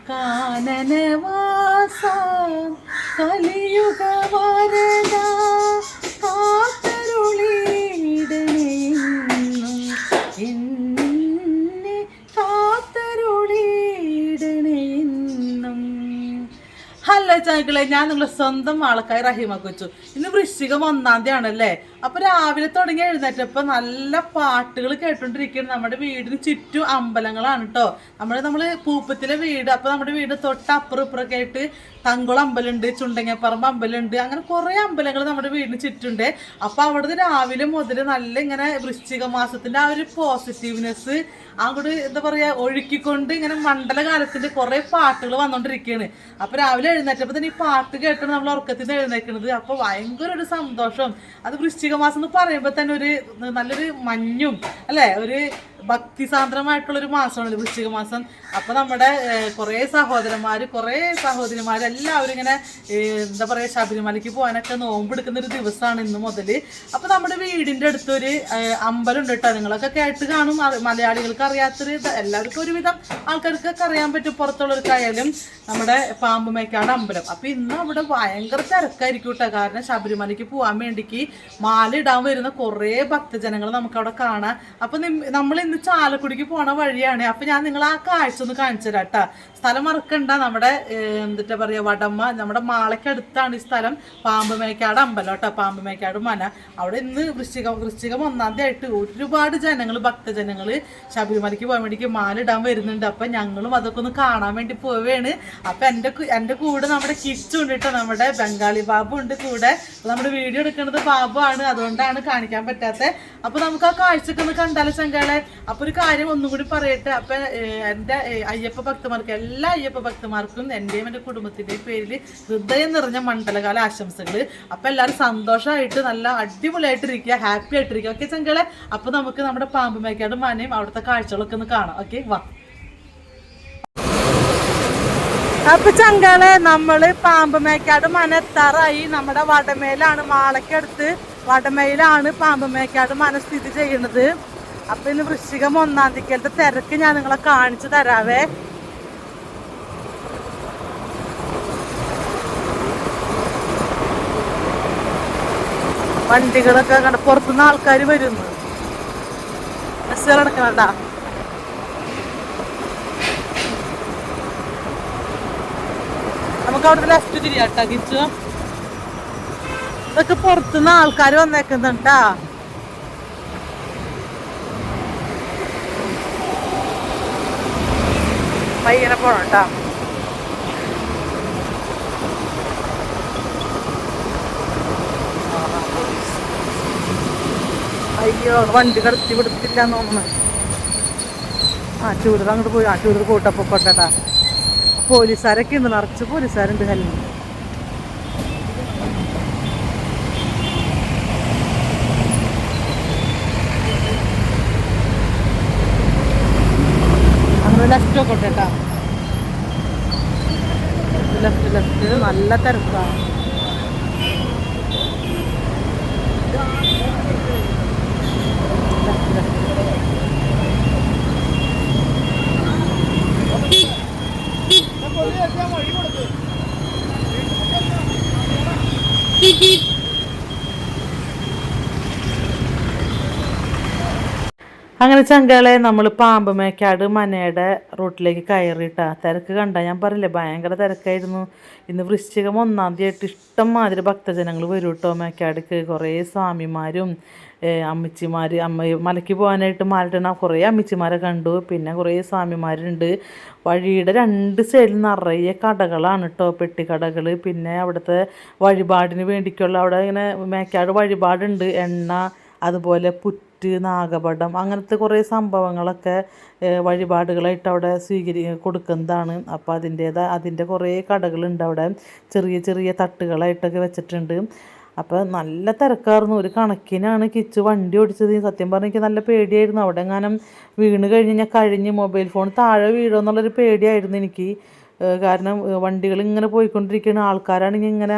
കാനനവാസ കലിയുഗ വരദ കാത്തരുളിയിടണേന്നും എന്നെ കാത്തരുളിയിടണേന്നും. ഹലോ ചാക്കളെ, ഞാൻ നിങ്ങളെ സ്വന്തം ആൾക്കാർ റഹീമ കൊച്ചു. ഇന്ന് വൃശ്ചികം 1-ാം തീയതി ആണല്ലേ. അപ്പൊ രാവിലെ തുടങ്ങി എഴുന്നേറ്റപ്പോ നല്ല പാട്ടുകൾ കേട്ടോണ്ടിരിക്കുകയാണ്. നമ്മുടെ വീടിന് ചുറ്റും അമ്പലങ്ങളാണ് കേട്ടോ. നമ്മള് പൂപ്പത്തിലെ വീട്. അപ്പൊ നമ്മുടെ വീട് തൊട്ട് അപ്പുറം ഇപ്പുറമൊക്കെ ആയിട്ട് തങ്കുളം അമ്പലമുണ്ട്, ചുണ്ടങ്ങപ്പറമ്പ് അമ്പലമുണ്ട്, അങ്ങനെ കുറെ അമ്പലങ്ങൾ നമ്മുടെ വീടിന് ചുറ്റുണ്ട്. അപ്പൊ അവിടുന്ന് രാവിലെ മുതൽ നല്ല ഇങ്ങനെ വൃശ്ചിക മാസത്തിന്റെ ആ ഒരു പോസിറ്റീവ്നെസ് അങ്ങോട്ട് എന്താ പറയാ ഒഴുക്കിക്കൊണ്ട് ഇങ്ങനെ മണ്ഡലകാലത്തിന്റെ കുറെ പാട്ടുകൾ വന്നോണ്ടിരിക്കുകയാണ്. അപ്പൊ രാവിലെ എഴുന്നേറ്റപ്പോ തന്നെ ഈ പാട്ട് കേട്ടാണ് നമ്മൾ ഉറക്കത്തിൽ നിന്ന് എഴുന്നേക്കുന്നത്. അപ്പൊ ഭയങ്കര ഒരു സന്തോഷം. അത് വൃശ്ചിക മാസം എന്ന് പറയുമ്പോൾ തന്നെ ഒരു നല്ലൊരു മഞ്ഞും അല്ലേ, ഒരു ഭക്തിസാന്ദ്രമായിട്ടുള്ളൊരു മാസമാണ് വൃശ്ചിക മാസം. അപ്പോൾ നമ്മുടെ കുറേ സഹോദരന്മാർ കുറേ സഹോദരിമാർ എല്ലാവരും ഇങ്ങനെ എന്താ പറയുക ശബരിമലയ്ക്ക് പോകാനൊക്കെ നോമ്പെടുക്കുന്ന ഒരു ദിവസമാണ് ഇന്ന് മുതൽ. അപ്പോൾ നമ്മുടെ വീടിൻ്റെ അടുത്തൊരു അമ്പലം ഉണ്ട് കേട്ടോ. നിങ്ങളൊക്കെ കേട്ട് കാണും. മലയാളികൾക്ക് അറിയാത്തൊരു എല്ലാവർക്കും ഒരുവിധം ആൾക്കാർക്കൊക്കെ അറിയാൻ പറ്റും, പുറത്തുള്ളവർക്കായാലും. നമ്മുടെ പാമ്പുമേക്കാട് അമ്പലം. അപ്പോൾ ഇന്ന് അവിടെ ഭയങ്കര തിരക്കായിരിക്കും കേട്ടോ. കാരണം ശബരിമലയ്ക്ക് പോകാൻ വേണ്ടിക്ക് മാല ഇടാൻ വരുന്ന കുറേ ഭക്തജനങ്ങൾ നമുക്കവിടെ കാണാം. അപ്പം നമ്മൾ ഇന്ന് ചാലക്കുടിക്ക് പോണ വഴിയാണ്. അപ്പം ഞാൻ നിങ്ങൾ ആ കാഴ്ച ഒന്ന് കാണിച്ചു തരാം കേട്ടോ. സ്ഥലം മറക്കണ്ട. നമ്മുടെ എന്താ പറയുക വടമ്മ, നമ്മുടെ മാളയ്ക്കടുത്താണ് ഈ സ്ഥലം. പാമ്പുമേക്കാട് അമ്പലം കേട്ടോ, പാമ്പുമേക്കാട് മന. അവിടെ ഇന്ന് വൃശ്ചികം 1-ാം തീയതി ആയിട്ട് ഒരുപാട് ജനങ്ങൾ, ഭക്തജനങ്ങൾ ശബരിമലയ്ക്ക് പോകാൻ വേണ്ടിക്ക് മാല ഇടാൻ വരുന്നുണ്ട്. അപ്പം ഞങ്ങളും അതൊക്കെ ഒന്ന് കാണാൻ വേണ്ടി പോവുകയാണ്. അപ്പം എൻ്റെ കൂടെ നമ്മുടെ കിച്ചു ഉണ്ട് കേട്ടോ, നമ്മുടെ ബംഗാളി ബാബു ഉണ്ട് കൂടെ. നമ്മുടെ വീഡിയോ എടുക്കുന്നത് ബാബു ആണ്, അതുകൊണ്ടാണ് കാണിക്കാൻ പറ്റാത്തത്. അപ്പോൾ നമുക്ക് ആ കാഴ്ചയൊക്കെ ഒന്ന് കണ്ടാലോ ചങ്കാളെ. അപ്പോൾ ഒരു കാര്യം ഒന്നും കൂടി പറയട്ടെ. അപ്പം എൻ്റെ അയ്യപ്പ ഭക്തന്മാർക്ക്, എല്ലാ അയ്യപ്പ ഭക്തന്മാർക്കും എൻ്റെയും എൻ്റെ കുടുംബത്തിൻ്റെയും പേരിൽ ഹൃദയം നിറഞ്ഞ മണ്ഡലകാല ആശംസകൾ. അപ്പം എല്ലാവരും സന്തോഷമായിട്ട് നല്ല അടിപൊളിയായിട്ടിരിക്കുക, ഹാപ്പി ആയിട്ടിരിക്കുക. ഓക്കെ ചങ്കാളെ. അപ്പോൾ നമുക്ക് നമ്മുടെ പാമ്പുമേക്കാട് മനയും അവിടുത്തെ കാഴ്ചകളൊക്കെ ഒന്ന് കാണാം. ഓക്കെ, വാ. അപ്പൊ ചങ്കാളെ, നമ്മള് പാമ്പുമേക്കാട് മന എത്താറായി. നമ്മുടെ വടമേലാണ്, മാളയ്ക്കടുത്ത് വടമയിലാണ് പാമ്പുമേക്കാട് മന സ്ഥിതി ചെയ്യുന്നത്. അപ്പൊ ഇന്ന് വൃശ്ചികം 1-ാം തീയതിക്കലത്തെ തിരക്ക് ഞാൻ നിങ്ങളെ കാണിച്ചു തരാവേ. വണ്ടികളൊക്കെ കണ്ട, പുറത്തുനിന്ന് ആൾക്കാർ വരുന്നു. ബസ്സുകൾ നടക്കണണ്ടാ. നമുക്ക് അവിടുത്തെ ലെഫ്റ്റ് തിരിയാട്ടാ കിച്ചു. ഇതൊക്കെ പുറത്തുനിന്ന് ആൾക്കാർ വന്നേക്കുന്നുണ്ടാ. പയ്യനെ പോണട്ടാ. അയ്യോ, വണ്ടി കടത്തി വിടുത്തില്ലാന്ന് തോന്നുന്നു. ചൂരർ അങ്ങോട്ട് പോയി. ചൂരർ കൂട്ടപ്പോ കൊട്ടട്ടാ. പോലീസുകാരൊക്കെ ഉണ്ട്, നിറച്ച് പോലീസുകാരുണ്ട്. ഹെൽമെറ്റ് അങ്ങനെ ലെഫ്റ്റ് ഒക്കെ കേട്ടാ. ലെഫ്റ്റ് നല്ല തിരക്കാണ്. അങ്ങനെ ചങ്കാളെ, നമ്മൾ പാമ്പുമേക്കാട് മനയുടെ റൂട്ടിലേക്ക് കയറിയിട്ടാ. തിരക്ക് കണ്ട ഞാൻ പറയില്ലേ, ഭയങ്കര തിരക്കായിരുന്നു. ഇന്ന് വൃശ്ചികം 1-ാം തീയതി ആയിട്ട് ഇഷ്ടം മാതിരി ഭക്തജനങ്ങൾ വരും കേട്ടോ മേക്കാടിക്ക്. കുറേ സ്വാമിമാരും അമ്മച്ചിമാർ, മലയ്ക്ക് പോകാനായിട്ട് മാലിട്ടണ കുറേ അമ്മച്ചിമാരെ കണ്ടു. പിന്നെ കുറേ സ്വാമിമാരുണ്ട്. വഴിയുടെ 2 സൈഡിൽ നിറയെ കടകളാണ് കേട്ടോ, പെട്ടിക്കടകൾ. പിന്നെ അവിടുത്തെ വഴിപാടിന് വേണ്ടിക്കുള്ള അവിടെ ഇങ്ങനെ മേക്കാട് വഴിപാടുണ്ട്. എണ്ണ, അതുപോലെ പുറ്റ്, നാഗപടം, അങ്ങനത്തെ കുറേ സംഭവങ്ങളൊക്കെ വഴിപാടുകളായിട്ട് അവിടെ കൊടുക്കുന്നതാണ്. അപ്പോൾ അതിൻ്റെ കുറേ കടകളുണ്ട് അവിടെ. ചെറിയ ചെറിയ തട്ടുകളായിട്ടൊക്കെ വെച്ചിട്ടുണ്ട്. അപ്പോൾ നല്ല തിരക്കായിരുന്നു. ഒരു കണക്കിനാണ് കിച്ചു വണ്ടി ഓടിച്ചത്. സത്യം പറഞ്ഞാൽ എനിക്ക് നല്ല പേടിയായിരുന്നു. അവിടെ എങ്ങാനും വീണ് കഴിഞ്ഞ് മൊബൈൽ ഫോൺ താഴെ വീഴുമെന്നുള്ളൊരു പേടിയായിരുന്നു എനിക്ക്. കാരണം വണ്ടികൾ ഇങ്ങനെ പോയിക്കൊണ്ടിരിക്കുന്ന ആൾക്കാരാണെങ്കിൽ ഇങ്ങനെ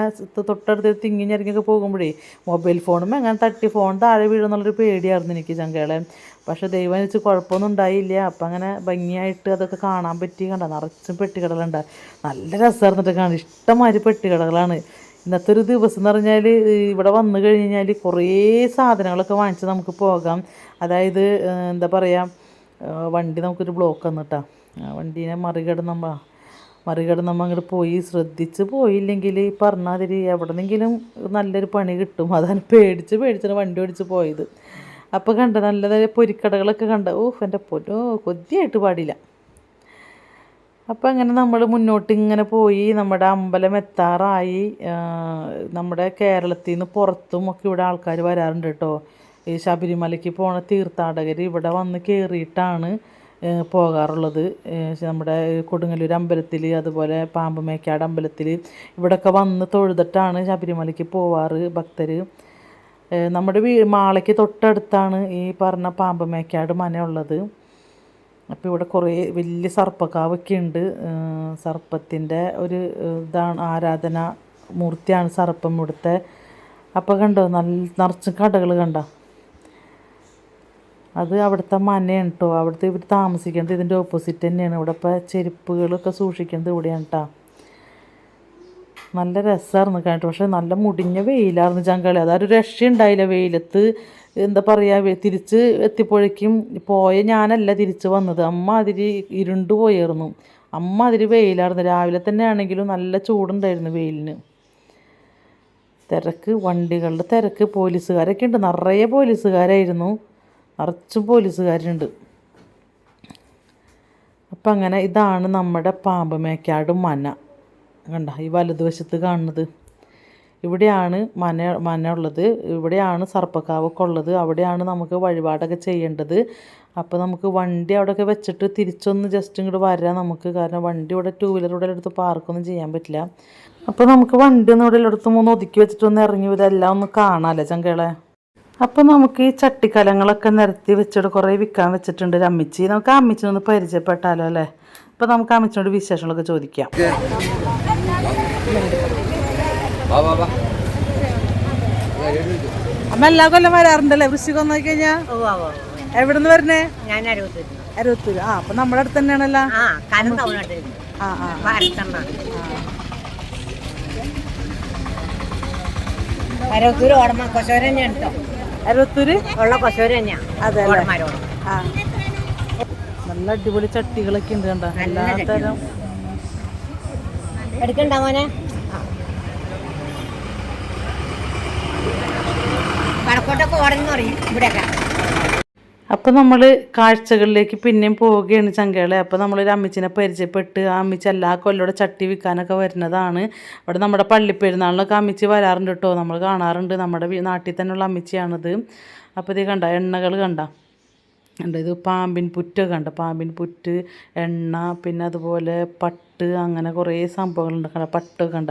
തൊട്ടടുത്ത് തിങ്ങി ഞെരങ്ങിയൊക്കെ പോകുമ്പോഴേ മൊബൈൽ ഫോണും അങ്ങനെ തട്ടി ഫോൺ താഴെ വീഴുന്നുള്ളൊരു പേടിയായിരുന്നു എനിക്ക് ചങ്കകളെ. പക്ഷേ ദൈവം വെച്ച് കുഴപ്പമൊന്നും ഉണ്ടായില്ല. അപ്പം അങ്ങനെ ഭംഗിയായിട്ട് അതൊക്കെ കാണാൻ പറ്റി. കണ്ട നിറച്ചും പെട്ടിക്കടകളുണ്ട്. നല്ല രസമായിരുന്നിട്ട് കാണാൻ. ഇഷ്ടംമാതിരി പെട്ടിക്കടകളാണ്. ഇന്നത്തെ ഒരു ദിവസം എന്ന് പറഞ്ഞാൽ ഇവിടെ വന്നു കഴിഞ്ഞ് കഴിഞ്ഞാൽ കുറേ സാധനങ്ങളൊക്കെ വാങ്ങിച്ച് നമുക്ക് പോകാം. അതായത് എന്താ പറയുക, വണ്ടി നമുക്കൊരു ബ്ലോക്ക് വന്നിട്ടാ, വണ്ടീനെ മറികടന്ന് നമ്മൾ അങ്ങോട്ട് പോയി. ശ്രദ്ധിച്ച് പോയില്ലെങ്കിൽ പറഞ്ഞാതിരി എവിടെന്നെങ്കിലും നല്ലൊരു പണി കിട്ടും. അതാണ് പേടിച്ചാണ് വണ്ടി ഓടിച്ച് പോയത്. അപ്പോൾ കണ്ട നല്ലതായ പൊരിക്കടകളൊക്കെ കണ്ട. എൻ്റെ പൊന്നോ, കൊതിയായിട്ട് പാടില്ല. അപ്പം അങ്ങനെ നമ്മൾ മുന്നോട്ട് ഇങ്ങനെ പോയി. നമ്മുടെ അമ്പലം എത്താറായി. നമ്മുടെ കേരളത്തിൽ നിന്ന് പുറത്തും ഒക്കെ ഇവിടെ ആൾക്കാർ വരാറുണ്ട് കേട്ടോ. ഈ ശബരിമലയ്ക്ക് പോണ തീർത്ഥാടകർ ഇവിടെ വന്ന് കയറിയിട്ടാണ് പോകാറുള്ളത്. നമ്മുടെ കൊടുങ്ങല്ലൂർ അമ്പലത്തിൽ, അതുപോലെ പാമ്പുമേക്കാട് അമ്പലത്തിൽ ഇവിടെയൊക്കെ വന്ന് തൊഴുതിട്ടാണ് ശബരിമലയ്ക്ക് പോവാറ് ഭക്തർ. നമ്മുടെ മാളയ്ക്ക് തൊട്ടടുത്താണ് ഈ പറഞ്ഞ പാമ്പുമേക്കാട് മനയുള്ളത്. അപ്പോൾ ഇവിടെ കുറേ വലിയ സർപ്പക്കാവൊക്കെ ഉണ്ട്. സർപ്പത്തിൻ്റെ ഒരു ഇതാണ്, ആരാധന മൂർത്തിയാണ് സർപ്പം ഇവിടുത്തെ. അപ്പോൾ കണ്ടോ നിറച്ചും കടകൾ കണ്ട. അത് അവിടുത്തെ മനയാണ് കേട്ടോ. അവിടുത്തെ ഇവർ താമസിക്കുന്നത് ഇതിൻ്റെ ഓപ്പോസിറ്റ് തന്നെയാണ്. ഇവിടെ ഇപ്പോൾ ചെരുപ്പുകളൊക്കെ സൂക്ഷിക്കുന്നത് ഇവിടെയാണ് കേട്ടോ. നല്ല രസമായിരുന്നു കേട്ടോ. പക്ഷേ നല്ല മുടിഞ്ഞ വെയിലായിരുന്നു ചങ്കളി. അതൊരു രക്ഷയുണ്ടായില്ല വെയിലത്ത്. എന്താ പറയുക, തിരിച്ച് എത്തിയപ്പോഴേക്കും പോയ ഞാനല്ല തിരിച്ച് വന്നത്. അമ്മ അതിരി ഇരുണ്ട് പോയായിരുന്നു. അമ്മ അതിരി വെയിലായിരുന്നു. രാവിലെ തന്നെ ആണെങ്കിലും നല്ല ചൂടുണ്ടായിരുന്നു വെയിലിന്. തിരക്ക്, വണ്ടികളുടെ തിരക്ക്. പോലീസുകാരൊക്കെ ഉണ്ട്, നിറയെ പോലീസുകാരായിരുന്നു. നിറച്ചും പോലീസുകാരുണ്ട്. അപ്പം അങ്ങനെ ഇതാണ് നമ്മുടെ പാമ്പുമേക്കാട് മന. കണ്ട ഈ വലതുവശത്ത് കാണുന്നത്, ഇവിടെയാണ് മന ഉള്ളത്. ഇവിടെയാണ് സർപ്പക്കാവൊക്കെ ഉള്ളത്. അവിടെയാണ് നമുക്ക് വഴിപാടൊക്കെ ചെയ്യേണ്ടത്. അപ്പോൾ നമുക്ക് വണ്ടി അവിടെയൊക്കെ വെച്ചിട്ട് തിരിച്ചൊന്ന് ജസ്റ്റ് ഇങ്ങോട്ട് വരാം നമുക്ക്. കാരണം വണ്ടി ഇവിടെ ടൂ വീലർ ഇവിടെ എടുത്ത് പാർക്കൊന്നും ചെയ്യാൻ പറ്റില്ല. അപ്പോൾ നമുക്ക് വണ്ടി ഒന്നും ഇവിടെ എല്ലായിടത്തും ഒന്ന് ഒതുക്കി വെച്ചിട്ടൊന്ന് ഇറങ്ങി ഇതെല്ലാം ഒന്ന് കാണാമല്ലേ ചങ്കളെ. അപ്പോൾ നമുക്ക് ഈ ചട്ടിക്കലങ്ങളൊക്കെ നിരത്തി വെച്ചിട്ട് കുറേ വിൽക്കാൻ വെച്ചിട്ടുണ്ട് ഒരു അമ്മിച്ചി. നമുക്ക് അമ്മിച്ചിനൊന്ന് പരിചയപ്പെട്ടാലോ അല്ലേ. അപ്പോൾ നമുക്ക് അമ്മിച്ചിനോട് വിശേഷങ്ങളൊക്കെ ചോദിക്കാം. അമ്മ എല്ലാ കൊല്ലം വരാറുണ്ടല്ലേ വൃശ്ചികം നോക്കി കഴിഞ്ഞാ? എവിടെ നിന്ന് വരണേ? അരുവത്തൂര്. ആ, അപ്പൊ നമ്മുടെ അടുത്ത് തന്നെയാണല്ലോ. അരുവത്തൂര് ഓടമ കൊശോര തന്നെയാണ് കേട്ടോ. അരുവത്തൂര് ഉള്ള കൊശോര തന്നെയാണ്. അതെ, ആ, നല്ല അടിപൊളി ചട്ടികളൊക്കെ ഉണ്ട് കണ്ട. എല്ലാ തരം എടുക്കണ്ട മോനെ. കടക്കോട്ടൊക്കെ ഓടെന്ന് പറയും ഇവിടെയൊക്കെ. അപ്പം നമ്മൾ കാഴ്ചകളിലേക്ക് പിന്നെയും പോവുകയാണ് ചങ്കകളെ. അപ്പോൾ നമ്മളൊരു അമ്മിച്ചിനെ പരിചയപ്പെട്ട് ആ അമ്മിച്ചി എല്ലാ കൊല്ലോടെ ചട്ടി വിൽക്കാനൊക്കെ വരുന്നതാണ്. അവിടെ നമ്മുടെ പള്ളിപ്പെരുന്നാളിനൊക്കെ അമ്മിച്ചി വരാറുണ്ട് കേട്ടോ. നമ്മൾ കാണാറുണ്ട്. നമ്മുടെ നാട്ടിൽ തന്നെയുള്ള അമ്മിച്ചിയാണിത്. അപ്പോൾ ഇത് കണ്ട എണ്ണകൾ കണ്ട. ഇത് പാമ്പിൻ പുറ്റൊക്കെ കണ്ട. പാമ്പിൻ പുറ്റ്, എണ്ണ, പിന്നെ അതുപോലെ പട്ട്, അങ്ങനെ കുറേ സംഭവങ്ങളുണ്ട് കണ്ട. പട്ടൊക്കെ കണ്ട,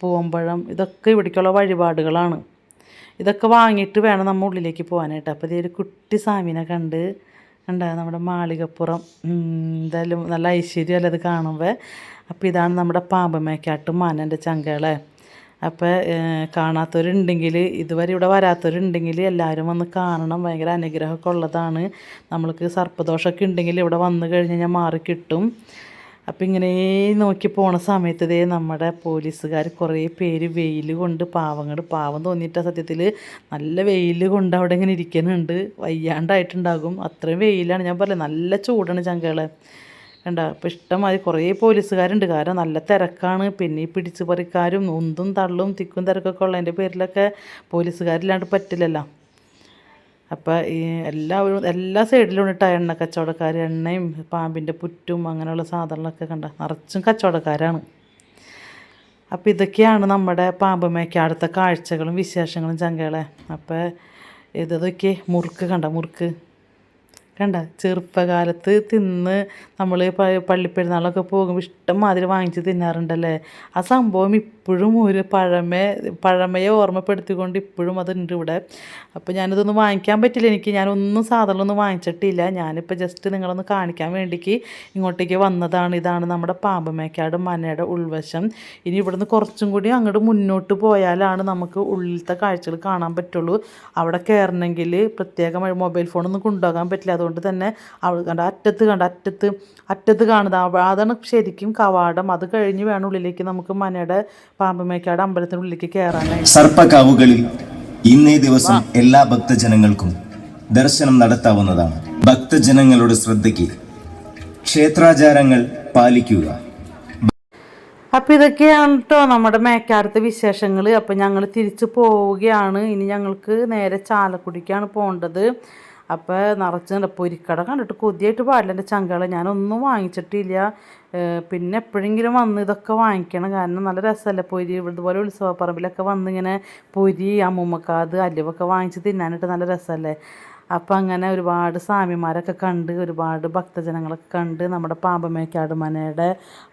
പൂവമ്പഴം, ഇതൊക്കെ ഇവിടേക്കുള്ള വഴിപാടുകളാണ്. ഇതൊക്കെ വാങ്ങിയിട്ട് വേണം നമ്മൾ ഉള്ളിലേക്ക് പോകാനായിട്ട്. അപ്പോൾ ഇതൊരു കുട്ടി സ്വാമിനെ കണ്ട് നമ്മുടെ മാളികപ്പുറം. എന്തായാലും നല്ല ഐശ്വര്യമല്ല അത് കാണുമ്പോൾ. അപ്പോൾ ഇതാണ് നമ്മുടെ പാമ്പുമേക്കാട്ട് മനൻ്റെ ചങ്കകളെ. അപ്പോൾ കാണാത്തവരുണ്ടെങ്കിൽ, ഇതുവരെ ഇവിടെ വരാത്തവരുണ്ടെങ്കിൽ എല്ലാവരും വന്ന് കാണണം. ഭയങ്കര അനുഗ്രഹമൊക്കെ ഉള്ളതാണ്. നമ്മൾക്ക് സർപ്പദോഷമൊക്കെ ഉണ്ടെങ്കിൽ ഇവിടെ വന്നു കഴിഞ്ഞ് കഴിഞ്ഞാൽ മാറിക്കിട്ടും. അപ്പം ഇങ്ങനെ നോക്കി പോണ സമയത്ത് ഇതേ നമ്മുടെ പോലീസുകാർ കുറേ പേര് വെയിൽ കൊണ്ട് പാവം തോന്നിയിട്ട സത്യത്തിൽ നല്ല വെയിൽ കൊണ്ട് അവിടെ ഇങ്ങനെ ഇരിക്കുന്നുണ്ട്. വയ്യാണ്ടായിട്ടുണ്ടാകും, അത്രയും വെയിലാണ്. ഞാൻ പറയില്ല, നല്ല ചൂടാണ് ചങ്കകളെ കണ്ട. അപ്പോൾ ഇഷ്ടംമാതിരി കുറേ പോലീസുകാരുണ്ട്. കാരണം നല്ല തിരക്കാണ്. പിന്നെ ഈ പിടിച്ചു പറിക്കാരും ഉന്തും തള്ളും തിക്കും തിരക്കൊക്കെ ഉള്ളതിൻ്റെ പേരിലൊക്കെ പോലീസുകാരില്ലാണ്ട് പറ്റില്ലല്ലോ. അപ്പോൾ ഈ എല്ലാ സൈഡിലും ഉണ്ട് എണ്ണ കച്ചവടക്കാർ. എണ്ണയും പാമ്പിൻ്റെ പുറ്റും അങ്ങനെയുള്ള സാധനങ്ങളൊക്കെ കണ്ട നിറച്ചും കച്ചവടക്കാരാണ്. അപ്പോൾ ഇതൊക്കെയാണ് നമ്മുടെ പാമ്പുമേക്കാടുത്തെ കാഴ്ചകളും വിശേഷങ്ങളും ചങ്കകളെ. അപ്പോൾ ഇതൊക്കെ മുറുക്ക് കണ്ട, മുറുക്ക് കണ്ട ചെറുപ്പകാലത്ത് തിന്ന് നമ്മൾ പള്ളിപ്പെരുന്നാളൊക്കെ പോകുമ്പോൾ ഇഷ്ടംമാതിരി വാങ്ങിച്ച് തിന്നാറുണ്ടല്ലേ. ആ സംഭവം ഇപ്പോഴും ഒരു പഴമയെ ഓർമ്മപ്പെടുത്തിക്കൊണ്ട് ഇപ്പോഴും അതുണ്ട് ഇവിടെ. അപ്പോൾ ഞാനിതൊന്നും വാങ്ങിക്കാൻ പറ്റില്ല, ഞാനൊന്നും സാധനമൊന്നും വാങ്ങിച്ചിട്ടില്ല. ഞാനിപ്പോൾ ജസ്റ്റ് നിങ്ങളൊന്ന് കാണിക്കാൻ വേണ്ടിക്ക് ഇങ്ങോട്ടേക്ക് വന്നതാണ്. ഇതാണ് നമ്മുടെ പാമ്പമേക്കാട് മനയുടെ ഉൾവശം. ഇനി ഇവിടുന്ന് കുറച്ചും കൂടി അങ്ങോട്ട് മുന്നോട്ട് പോയാലാണ് നമുക്ക് ഉള്ളിലത്തെ കാഴ്ചകൾ കാണാൻ പറ്റുള്ളൂ. അവിടെ കയറണമെങ്കിൽ പ്രത്യേകമായി മൊബൈൽ ഫോണൊന്നും കൊണ്ടുപോകാൻ പറ്റില്ല. അതുകൊണ്ട് തന്നെ കണ്ട അറ്റത്ത് കാണുന്നത് അതാണ് ശരിക്കും കവാടം. അത് കഴിഞ്ഞ് വേണം ഉള്ളിലേക്ക് നമുക്ക് മനയുടെ പാമ്പമേക്കാട് അമ്പലത്തിനുള്ളിലേക്ക് കയറാനായിട്ട്. സർപ്പക്കാവുകളിൽ ഇന്നേ ദിവസം എല്ലാ ഭക്തജനങ്ങൾക്കും ദർശനം നടത്താവുന്നതാണ്. ഭക്തജനങ്ങളുടെ ശ്രദ്ധയ്ക്ക് ക്ഷേത്രാചാരങ്ങൾ പാലിക്കുക. അപ്പം ഇതൊക്കെയാണ് കേട്ടോ നമ്മുടെ മേക്കാടത്തെ വിശേഷങ്ങൾ. അപ്പം ഞങ്ങൾ തിരിച്ചു പോവുകയാണ്. ഇനി ഞങ്ങൾക്ക് നേരെ ചാലക്കുടിക്കാണ് പോകേണ്ടത്. അപ്പോൾ നിറച്ച് പൊരിക്കട കണ്ടിട്ട് കൊതിയായിട്ട് പാടില്ല എൻ്റെ ചങ്കളെ. ഞാനൊന്നും വാങ്ങിച്ചിട്ടില്ല. പിന്നെ എപ്പോഴെങ്കിലും വന്ന് ഇതൊക്കെ വാങ്ങിക്കണം. കാരണം നല്ല രസമല്ലേ പൊരി. ഇതുപോലെ ഉത്സവപ്പറമ്പിലൊക്കെ വന്നിങ്ങനെ പൊരി അമ്മൂമ്മക്കാത് അലുവൊക്കെ വാങ്ങിച്ച് തിന്നാനായിട്ട് നല്ല രസമല്ലേ. അപ്പം അങ്ങനെ ഒരുപാട് സ്വാമിമാരൊക്കെ കണ്ട്, ഒരുപാട് ഭക്തജനങ്ങളൊക്കെ കണ്ട് നമ്മുടെ പാമ്പമേക്കാട് മനയുടെ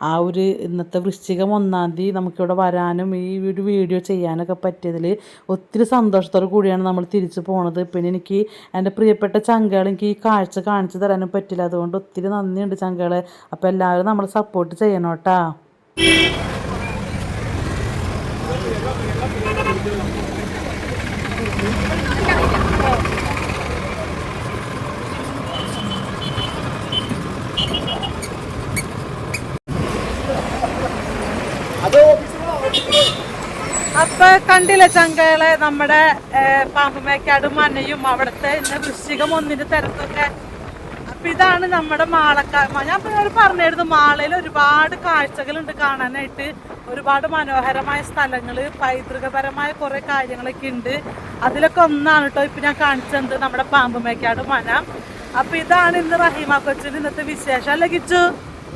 ആ ഒരു ഇന്നത്തെ വൃശ്ചികം 1-ാം തീയതി നമുക്കിവിടെ വരാനും ഈ ഒരു വീഡിയോ ചെയ്യാനൊക്കെ പറ്റിയതിൽ ഒത്തിരി സന്തോഷത്തോടു കൂടിയാണ് നമ്മൾ തിരിച്ചു പോണത്. പിന്നെ എനിക്ക് എൻ്റെ പ്രിയപ്പെട്ട ചങ്കളെ എനിക്ക് ഈ കാഴ്ച കാണിച്ചു തരാനും പറ്റില്ല. അതുകൊണ്ട് ഒത്തിരി നന്ദിയുണ്ട് ചങ്കളെ. അപ്പോൾ എല്ലാവരും നമ്മൾ സപ്പോർട്ട് ചെയ്യണം കേട്ടോ. അപ്പൊ കണ്ടില്ലേ ചങ്കളെ നമ്മുടെ പാമ്പമേക്കാട് മനയും അവിടുത്തെ ഇന്ന് വൃശ്ചികം 1-ന്റെ തിരക്കൊക്കെ. അപ്പൊ ഇതാണ് നമ്മുടെ ഞാൻ പറഞ്ഞിരുന്നു, മാളയിൽ ഒരുപാട് കാഴ്ചകളുണ്ട് കാണാനായിട്ട്. ഒരുപാട് മനോഹരമായ സ്ഥലങ്ങള്, പൈതൃകപരമായ കുറെ കാര്യങ്ങളൊക്കെ ഉണ്ട്. അതിലൊക്കെ ഒന്നാണ് കേട്ടോ ഇപ്പൊ ഞാൻ കാണിച്ചത് നമ്മുടെ പാമ്പമേക്കാട് മന. അപ്പൊ ഇതാണ് ഇന്ന് റഹീമ കൊച്ചിന് ഇന്നത്തെ വിശേഷം അല്ലേ കിച്ചു?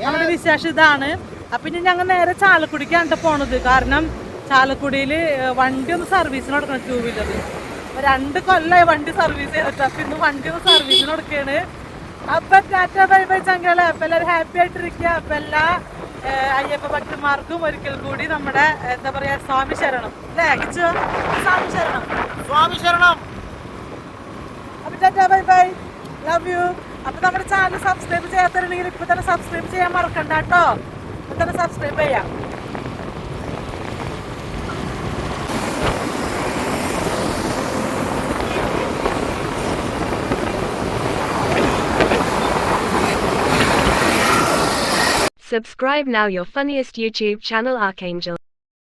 നമ്മുടെ വിശേഷം ഇതാണ്. അപ്പൊ ഇനി ഞങ്ങൾ നേരെ ചാലക്കുടിക്കാണ് പോണത്. കാരണം ചാലക്കുടിയിൽ വണ്ടി ഒന്ന് സർവീസിന് കൊടുക്കണം, 2 വീലർ. 2 കൊല്ലമായി വണ്ടി സർവീസ് ചെയ്തിട്ട്. അപ്പൊ ഇന്ന് വണ്ടി ഒന്ന് സർവീസിന് കൊടുക്കുകയാണ്. അപ്പൊ ടാറ്റ ബൈ ബൈ ചങ്കളെ. അപ്പൊ എല്ലാവരും ഹാപ്പി ആയിട്ടിരിക്കുക. അപ്പൊ എല്ലാ അയ്യപ്പ ഭക്തന്മാർക്കും ഒരിക്കൽ കൂടി നമ്മുടെ എന്താ പറയാ സ്വാമി ശരണം അല്ലേ കിച്ചു? സ്വാമി ശരണം. അപ്പൊ Tata bye bye, love you. അപ്പൊ നമ്മുടെ ചാനൽ സബ്സ്ക്രൈബ് ചെയ്യാത്തവരുണ്ടെങ്കിൽ ഇപ്പൊ തന്നെ സബ്സ്ക്രൈബ് ചെയ്യാൻ മറക്കണ്ട കേട്ടോ. ഇപ്പൊ തന്നെ സബ്സ്ക്രൈബ് ചെയ്യാം. Subscribe now your funniest YouTube channel Archangel.